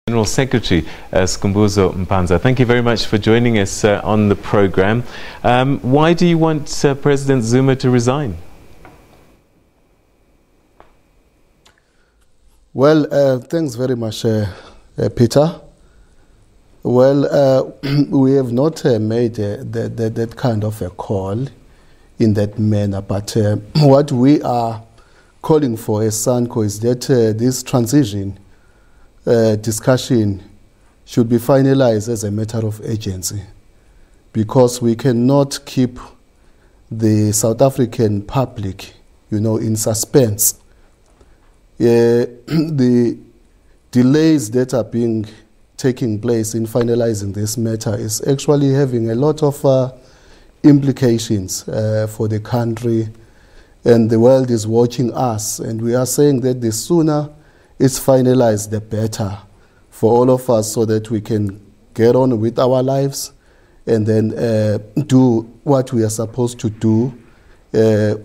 General Secretary Skhumbuzo Mpanza. Thank you very much for joining us on the program. Why do you want President Zuma to resign? Well, thanks very much, Peter. Well, we have not made that kind of a call in that manner, but what we are calling for as SANCO is that this transition discussion should be finalized as a matter of urgency, because we cannot keep the South African public, in suspense. The delays that are taking place in finalizing this matter is actually having a lot of implications for the country, and the world is watching us, and we are saying that the sooner it's finalized, the better for all of us, so that we can get on with our lives and then do what we are supposed to do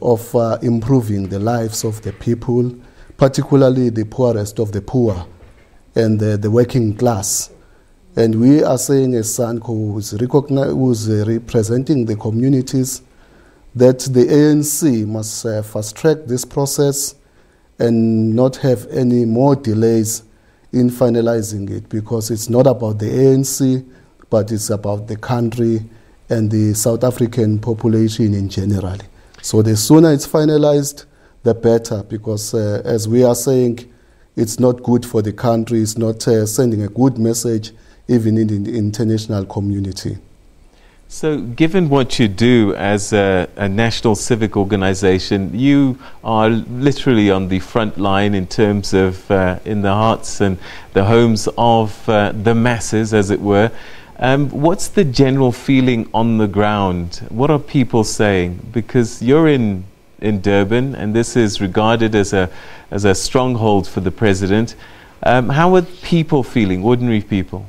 of improving the lives of the people, particularly the poorest of the poor and the working class. And we are saying as SANCO, who's representing the communities, that the ANC must fast-track this process and not have any more delays in finalizing it, because it's not about the ANC, but it's about the country and the South African population in general. So the sooner it's finalized, the better, because as we are saying, it's not good for the country, it's not sending a good message even in the international community. So given what you do as a national civic organization, you are literally on the front line in terms of in the hearts and the homes of the masses, as it were. What's the general feeling on the ground? What are people saying? Because you're in Durban, and this is regarded as a stronghold for the president. How are people feeling, ordinary people?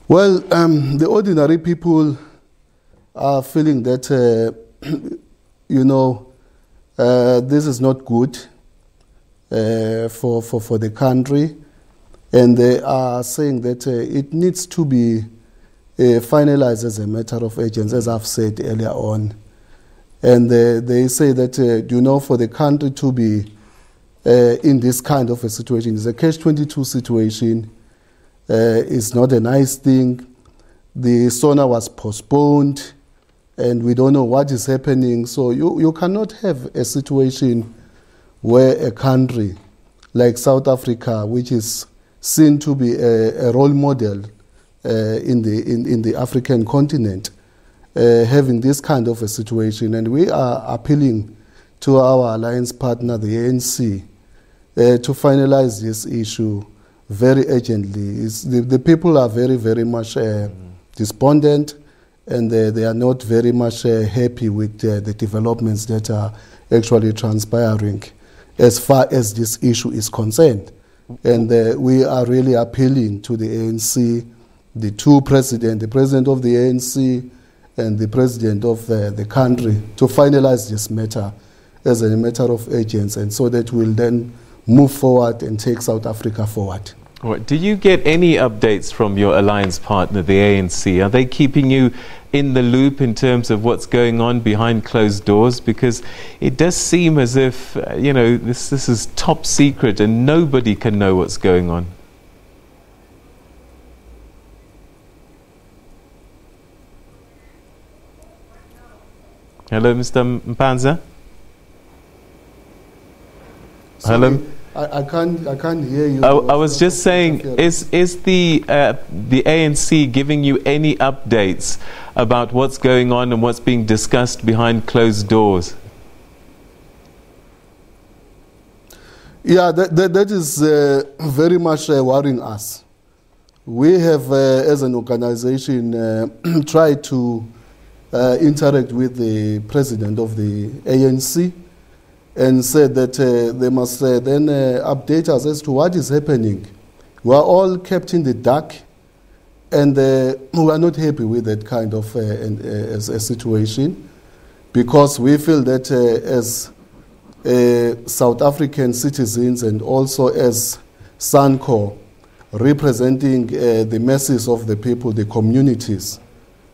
Well, the ordinary people are feeling that, this is not good for the country, and they are saying that it needs to be finalized as a matter of urgency, as I've said earlier on. And they say that, for the country to be in this kind of a situation, it's a catch-22 situation. It's not a nice thing. The SONA was postponed, and we don't know what is happening. So you cannot have a situation where a country like South Africa, which is seen to be a role model in the African continent, having this kind of a situation. And we are appealing to our alliance partner, the ANC, to finalize this issue very urgently. The people are very, very much despondent, and they are not very much happy with the developments that are actually transpiring as far as this issue is concerned. And we are really appealing to the ANC, the two presidents, the president of the ANC and the president of the country, to finalize this matter as a matter of urgency, and so that we'll then move forward and take South Africa forward. All right. Do you get any updates from your alliance partner, the ANC? Are they keeping you in the loop in terms of what's going on behind closed doors? Because it does seem as if, this is top secret and nobody can know what's going on. Hello, Mr. Mpanza? Hello? I can't hear you. I was just saying, is the ANC giving you any updates about what's going on and what's being discussed behind closed doors? Yeah, that is very much worrying us. We have, as an organization, tried to interact with the president of the ANC, and said that they must then update us as to what is happening. We are all kept in the dark, and we are not happy with that kind of a situation, because we feel that as South African citizens and also as SANCO, representing the masses of the people, the communities,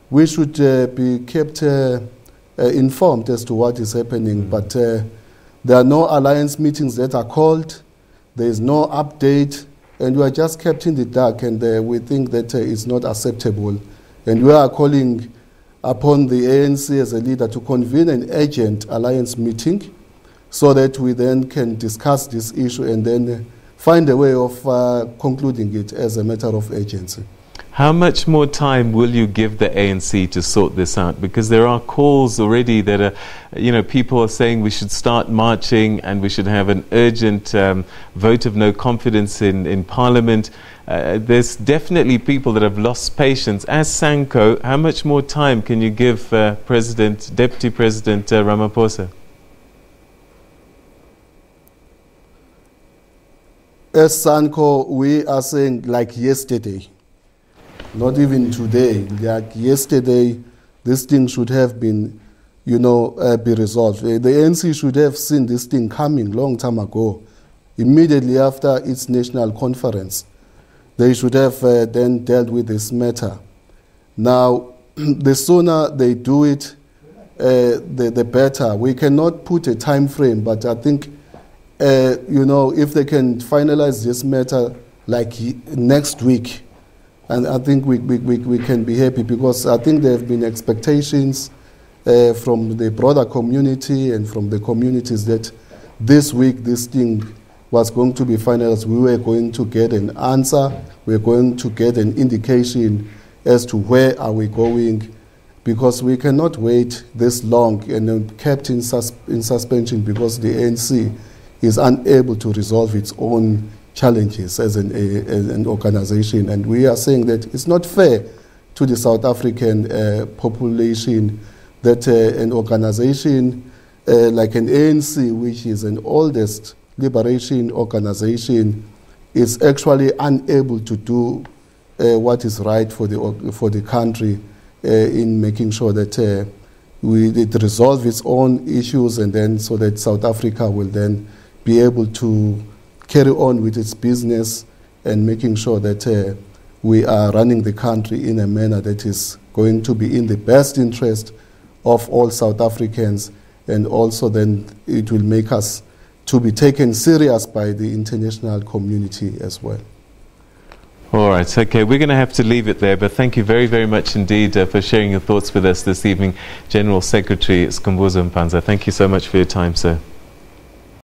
we should be kept informed as to what is happening. But there are no alliance meetings that are called. There is no update. And we are just kept in the dark, and we think that it's not acceptable. And we are calling upon the ANC as a leader to convene an urgent alliance meeting so that we then can discuss this issue and then find a way of concluding it as a matter of urgency. How much more time will you give the ANC to sort this out? Because there are calls already that are, people are saying we should start marching and we should have an urgent vote of no confidence in Parliament. There's definitely people that have lost patience. As SANCO, how much more time can you give Deputy President Ramaphosa? As SANCO, we are saying like yesterday. Not even today. Like yesterday, this thing should have been, be resolved. The ANC should have seen this thing coming long time ago, immediately after its national conference. They should have then dealt with this matter. Now, the sooner they do it, the better. We cannot put a time frame, but I think, if they can finalize this matter like next week, and I think we can be happy, because I think there have been expectations from the broader community and from the communities that this week this thing was going to be finalized. We were going to get an answer. We were going to get an indication as to where are we going, because we cannot wait this long and then kept in suspension because the ANC is unable to resolve its own challenges as an organization. And we are saying that it's not fair to the South African population that an organization like an ANC, which is an oldest liberation organization, is actually unable to do what is right for the country in making sure that it resolves its own issues, and then so that South Africa will then be able to carry on with its business and making sure that we are running the country in a manner that is going to be in the best interest of all South Africans, and also then it will make us to be taken serious by the international community as well. All right, okay, we're going to have to leave it there, but thank you very, very much indeed for sharing your thoughts with us this evening. General Secretary Skhumbuzo Mpanza, thank you so much for your time, sir.